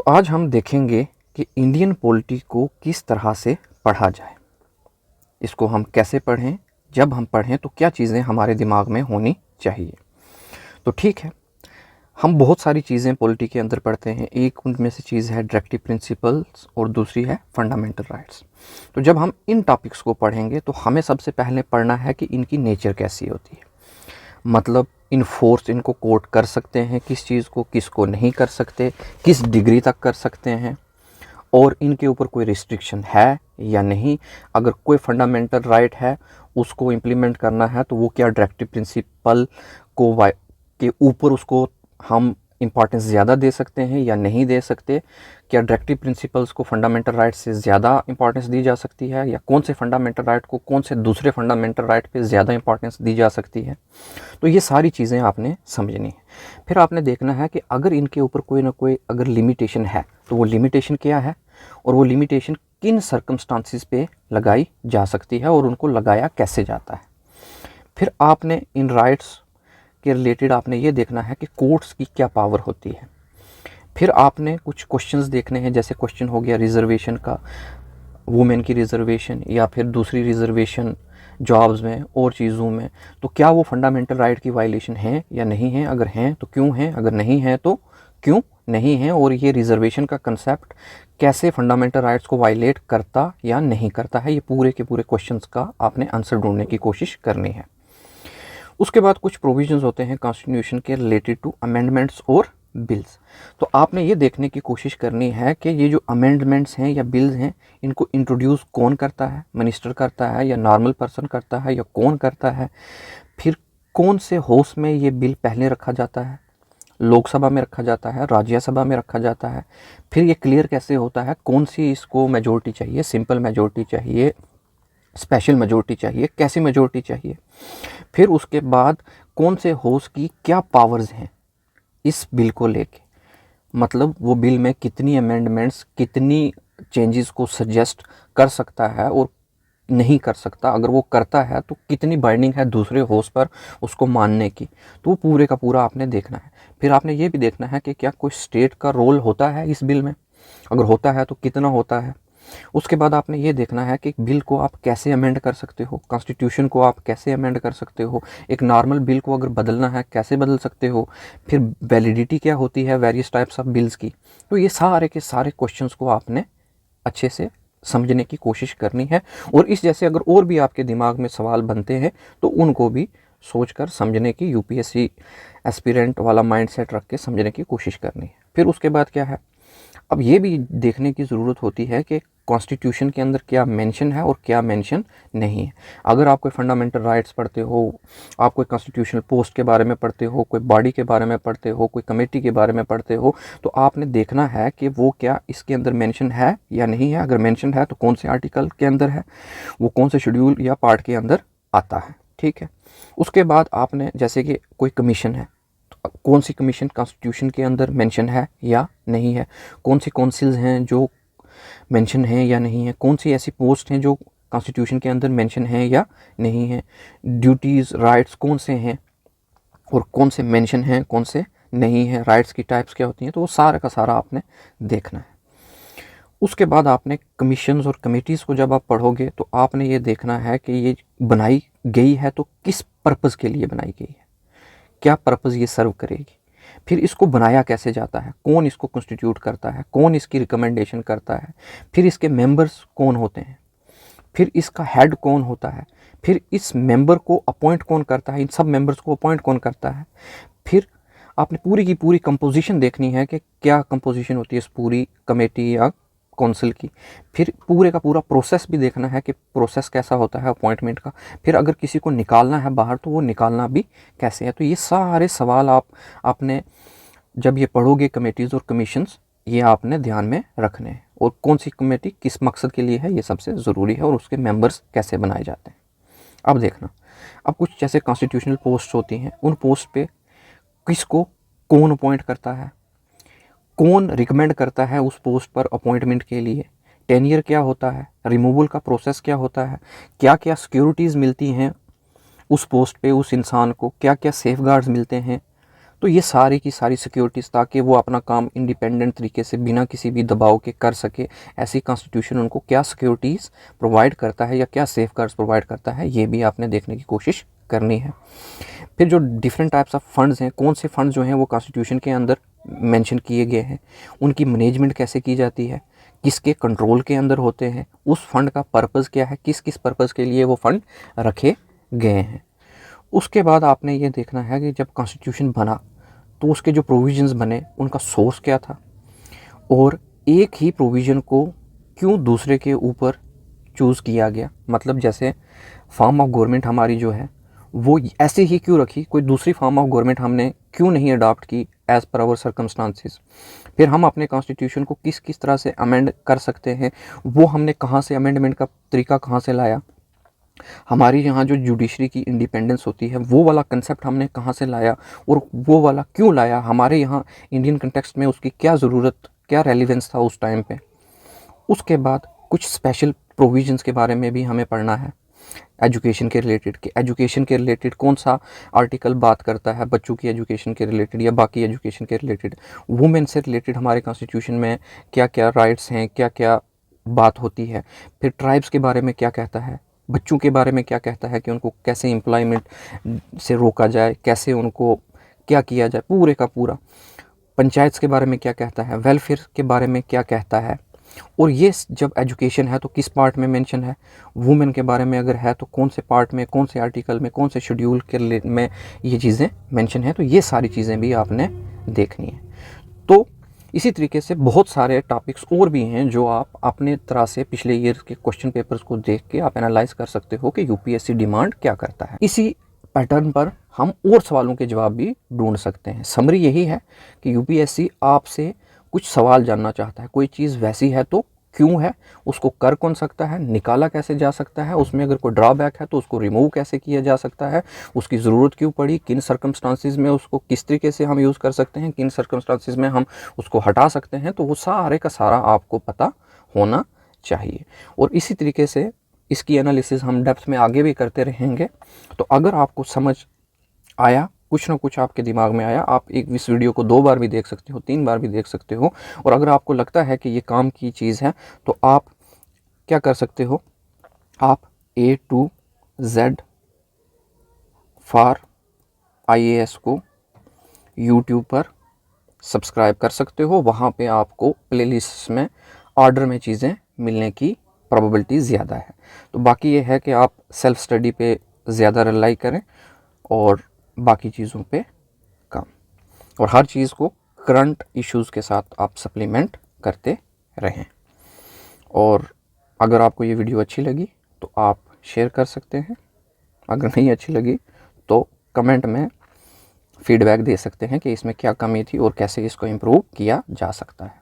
तो आज हम देखेंगे कि इंडियन पॉलिटी को किस तरह से पढ़ा जाए, इसको हम कैसे पढ़ें, जब हम पढ़ें तो क्या चीज़ें हमारे दिमाग में होनी चाहिए। तो ठीक है, हम बहुत सारी चीज़ें पॉलिटी के अंदर पढ़ते हैं। एक उनमें से चीज़ है डायरेक्टिव प्रिंसिपल्स और दूसरी है फंडामेंटल राइट्स। तो जब हम इन टॉपिक्स को पढ़ेंगे तो हमें सबसे पहले पढ़ना है कि इनकी नेचर कैसी होती है, मतलब इन्फोर्स इनको कोर्ट कर सकते हैं किस चीज़ को, किसको नहीं कर सकते, किस डिग्री तक कर सकते हैं, और इनके ऊपर कोई रिस्ट्रिक्शन है या नहीं। अगर कोई फंडामेंटल राइट है उसको इम्प्लीमेंट करना है तो वो क्या डायरेक्टिव प्रिंसिपल को के ऊपर उसको हम इम्पॉर्टेंस ज़्यादा दे सकते हैं या नहीं दे सकते। क्या डायरेक्टिव प्रिंसिपल्स को फंडामेंटल राइट से ज़्यादा इंपॉर्टेंस दी जा सकती है, या कौन से फंडामेंटल राइट को कौन से दूसरे फंडामेंटल राइट पे ज़्यादा इंपॉर्टेंस दी जा सकती है। तो ये सारी चीज़ें आपने समझनी है। फिर आपने देखना है कि अगर इनके ऊपर कोई ना कोई अगर लिमिटेशन है तो वो लिमिटेशन क्या है, और वो लिमिटेशन किन सर्कमस्टांसिस पे लगाई जा सकती है और उनको लगाया कैसे जाता है। फिर आपने इन राइट्स के रिलेटेड आपने ये देखना है कि कोर्ट्स की क्या पावर होती है। फिर आपने कुछ क्वेश्चंस देखने हैं, जैसे क्वेश्चन हो गया रिजर्वेशन का, वुमेन की रिजर्वेशन या फिर दूसरी रिजर्वेशन जॉब्स में और चीज़ों में, तो क्या वो फंडामेंटल राइट की वायलेशन है या नहीं है, अगर हैं तो क्यों हैं, अगर नहीं है तो क्यों नहीं है, और ये रिजर्वेशन का कंसेप्ट कैसे फंडामेंटल राइट्स को वायलेट करता या नहीं करता है। ये पूरे के पूरे क्वेश्चंस का आपने आंसर ढूंढने की कोशिश करनी है। उसके बाद कुछ प्रोविजंस होते हैं कॉन्स्टिट्यूशन के रिलेटेड टू अमेंडमेंट्स और बिल्स। तो आपने ये देखने की कोशिश करनी है कि ये जो अमेंडमेंट्स हैं या बिल्स हैं इनको इंट्रोड्यूस कौन करता है, मिनिस्टर करता है या नॉर्मल पर्सन करता है या कौन करता है। फिर कौन से हाउस में ये बिल पहले रखा जाता है, लोकसभा में रखा जाता है, राज्यसभा में रखा जाता है। फिर ये क्लियर कैसे होता है कौन सी इसको मेजोरिटी चाहिए, सिंपल मेजोरिटी चाहिए, स्पेशल मेजोरिटी चाहिए, कैसी मेजोरिटी चाहिए। फिर उसके बाद कौन से हाउस की क्या पावर्स हैं इस बिल को लेके, मतलब वो बिल में कितनी अमेंडमेंट्स, कितनी चेंजेस को सजेस्ट कर सकता है और नहीं कर सकता, अगर वो करता है तो कितनी बाइंडिंग है दूसरे हाउस पर उसको मानने की। तो वो पूरे का पूरा आपने देखना है। फिर आपने ये भी देखना है कि क्या कोई स्टेट का रोल होता है इस बिल में, अगर होता है तो कितना होता है। उसके बाद आपने ये देखना है कि बिल को आप कैसे अमेंड कर सकते हो, कॉन्स्टिट्यूशन को आप कैसे अमेंड कर सकते हो, एक नॉर्मल बिल को अगर बदलना है कैसे बदल सकते हो। फिर वैलिडिटी क्या होती है वेरियस टाइप्स ऑफ बिल्स की। तो ये सारे के सारे क्वेश्चंस को आपने अच्छे से समझने की कोशिश करनी है, और इस जैसे अगर और भी आपके दिमाग में सवाल बनते हैं तो उनको भी सोचकर समझने की, यूपीएससी एस्पिरेंट वाला माइंडसेट रख के समझने की कोशिश करनी है। फिर उसके बाद क्या है, अब ये भी देखने की ज़रूरत होती है कि कॉन्स्टिट्यूशन के अंदर क्या मेंशन है और क्या मेंशन नहीं है। अगर आप कोई फंडामेंटल राइट्स पढ़ते हो, आप कोई कॉन्स्टिट्यूशनल पोस्ट के बारे में पढ़ते हो, कोई बॉडी के बारे में पढ़ते हो, कोई कमेटी के बारे में पढ़ते हो, तो आपने देखना है कि वो क्या इसके अंदर मेंशन है या नहीं है। अगर मेंशन है तो कौन से आर्टिकल के अंदर है, वो कौन से शेड्यूल या पार्ट के अंदर आता है। ठीक है, उसके बाद आपने जैसे कि कोई कमीशन है, कौन सी कमीशन कॉन्स्टिट्यूशन के अंदर मेंशन है या नहीं है, कौन सी काउंसिल्स हैं जो मेंशन है या नहीं है, कौन सी ऐसी पोस्ट हैं जो कॉन्स्टिट्यूशन के अंदर मेंशन है या नहीं है, ड्यूटीज़ राइट्स कौन से हैं और कौन से मेंशन हैं कौन से नहीं है, राइट्स की टाइप्स क्या होती हैं। तो वो सारा का सारा आपने देखना है। उसके बाद आपने कमीशंस और कमेटीज़ को जब आप पढ़ोगे तो आपने ये देखना है कि ये बनाई गई है तो किस पर्पज़ के लिए बनाई गई है, क्या पर्पज़ ये सर्व करेगी। फिर इसको बनाया कैसे जाता है, कौन इसको कॉन्स्टिट्यूट करता है, कौन इसकी रिकमेंडेशन करता है, फिर इसके मेंबर्स कौन होते हैं, फिर इसका हेड कौन होता है, फिर इस मेंबर को अपॉइंट कौन करता है, इन सब मेंबर्स को अपॉइंट कौन करता है। फिर आपने पूरी की पूरी कंपोजिशन देखनी है कि क्या कंपोजिशन होती है इस पूरी कमेटी या काउंसिल की। फिर पूरे का पूरा प्रोसेस भी देखना है कि प्रोसेस कैसा होता है अपॉइंटमेंट का। फिर अगर किसी को निकालना है बाहर तो वो निकालना भी कैसे है। तो ये सारे सवाल आपने जब ये पढ़ोगे कमेटीज़ और कमीशंस, ये आपने ध्यान में रखने हैं, और कौन सी कमेटी किस मकसद के लिए है ये सबसे ज़रूरी है, और उसके मेंबर्स कैसे बनाए जाते हैं। अब देखना, अब कुछ जैसे कॉन्स्टिट्यूशनल पोस्ट होती हैं, उन पोस्ट पे किसको कौन अपॉइंट करता है, कौन रिकमेंड करता है उस पोस्ट पर अपॉइंटमेंट के लिए, टेन्योर क्या होता है, रिमूवल का प्रोसेस क्या होता है, क्या क्या सिक्योरिटीज़ मिलती हैं उस पोस्ट पे उस इंसान को, क्या क्या सेफगार्ड्स मिलते हैं। तो ये सारी की सारी सिक्योरिटीज़, ताकि वो अपना काम इंडिपेंडेंट तरीके से बिना किसी भी दबाव के कर सके, ऐसी कॉन्स्टिट्यूशन उनको क्या सिक्योरिटीज़ प्रोवाइड करता है या क्या सेफगार्ड्स प्रोवाइड करता है, ये भी आपने देखने की कोशिश करनी है। फिर जो डिफरेंट टाइप्स ऑफ फंड्स हैं, कौन से फंड जो हैं वो कॉन्स्टिट्यूशन के अंदर मेंशन किए गए हैं, उनकी मैनेजमेंट कैसे की जाती है, किसके कंट्रोल के अंदर होते हैं, उस फंड का पर्पज़ क्या है, किस किस पर्पज़ के लिए वो फंड रखे गए हैं। उसके बाद आपने ये देखना है कि जब कॉन्स्टिट्यूशन बना तो उसके जो प्रोविजंस बने उनका सोर्स क्या था, और एक ही प्रोविज़न को क्यों दूसरे के ऊपर चूज़ किया गया। मतलब जैसे फॉर्म ऑफ गवर्नमेंट हमारी जो है वो ऐसे ही क्यों रखी, कोई दूसरी फॉर्म ऑफ गवर्नमेंट हमने क्यों नहीं अडॉप्ट की एज़ पर आवर सर्कमस्टांसिस। फिर हम अपने कॉन्स्टिट्यूशन को किस किस तरह से अमेंड कर सकते हैं, वो हमने कहाँ से अमेंडमेंट का तरीका कहाँ से लाया। हमारी यहाँ जो जुडिशरी की इंडिपेंडेंस होती है वो वाला कंसेप्ट हमने कहाँ से लाया, और वो वाला क्यों लाया, हमारे यहाँ इंडियन कंटेक्स्ट में उसकी क्या ज़रूरत, क्या रेलिवेंस था उस टाइम पे। उसके बाद कुछ स्पेशल प्रोविजंस के बारे में भी हमें पढ़ना है एजुकेशन के रिलेटेड, कि एजुकेशन के रिलेटेड कौन सा आर्टिकल बात करता है बच्चों की एजुकेशन के रिलेटेड या बाकी एजुकेशन के रिलेटेड। वुमेन से रिलेटेड हमारे कॉन्स्टिट्यूशन में क्या क्या राइट्स हैं, क्या क्या बात होती है। फिर ट्राइब्स के बारे में क्या कहता है, बच्चों के बारे में क्या कहता है कि उनको कैसे एम्प्लॉयमेंट से रोका जाए, कैसे उनको क्या किया जाए, पूरे का पूरा। पंचायत्स के बारे में क्या कहता है, वेलफेयर के बारे में क्या कहता है। और ये जब एजुकेशन है तो किस पार्ट में मेंशन है, वुमेन के बारे में अगर है तो कौन से पार्ट में, कौन से आर्टिकल में, कौन से शेड्यूल के में ये चीज़ें मेंशन है। तो ये सारी चीज़ें भी आपने देखनी है। तो इसी तरीके से बहुत सारे टॉपिक्स और भी हैं जो आप अपने तरह से पिछले ईयर के क्वेश्चन पेपर्स को देख के आप एनालाइज कर सकते हो कि यूपीएससी डिमांड क्या करता है। इसी पैटर्न पर हम और सवालों के जवाब भी ढूंढ सकते हैं। समरी यही है कि यूपीएससी आपसे कुछ सवाल जानना चाहता है, कोई चीज़ वैसी है तो क्यों है, उसको कर कौन सकता है, निकाला कैसे जा सकता है, उसमें अगर कोई ड्रॉबैक है तो उसको रिमूव कैसे किया जा सकता है, उसकी ज़रूरत क्यों पड़ी, किन सर्कमस्टांसिस में उसको किस तरीके से हम यूज़ कर सकते हैं, किन सर्कमस्टांसिस में हम उसको हटा सकते हैं। तो वो सारे का सारा आपको पता होना चाहिए। और इसी तरीके से इसकी एनालिसिस हम डेप्थ में आगे भी करते रहेंगे। तो अगर आपको समझ आया, कुछ ना कुछ आपके दिमाग में आया, आप इस वीडियो को 2 बार भी देख सकते हो, 3 बार भी देख सकते हो। और अगर आपको लगता है कि ये काम की चीज़ है तो आप क्या कर सकते हो, आप A to Z for IAS को YouTube पर सब्सक्राइब कर सकते हो। वहाँ पे आपको प्लेलिस्ट में ऑर्डर में चीज़ें मिलने की प्रोबेबिलिटी ज़्यादा है। तो बाकी ये है कि आप सेल्फ स्टडी पे ज़्यादा रिलाई करें और बाकी चीज़ों पे कम, और हर चीज़ को करंट इश्यूज़ के साथ आप सप्लीमेंट करते रहें। और अगर आपको ये वीडियो अच्छी लगी तो आप शेयर कर सकते हैं, अगर नहीं अच्छी लगी तो कमेंट में फीडबैक दे सकते हैं कि इसमें क्या कमी थी और कैसे इसको इम्प्रूव किया जा सकता है।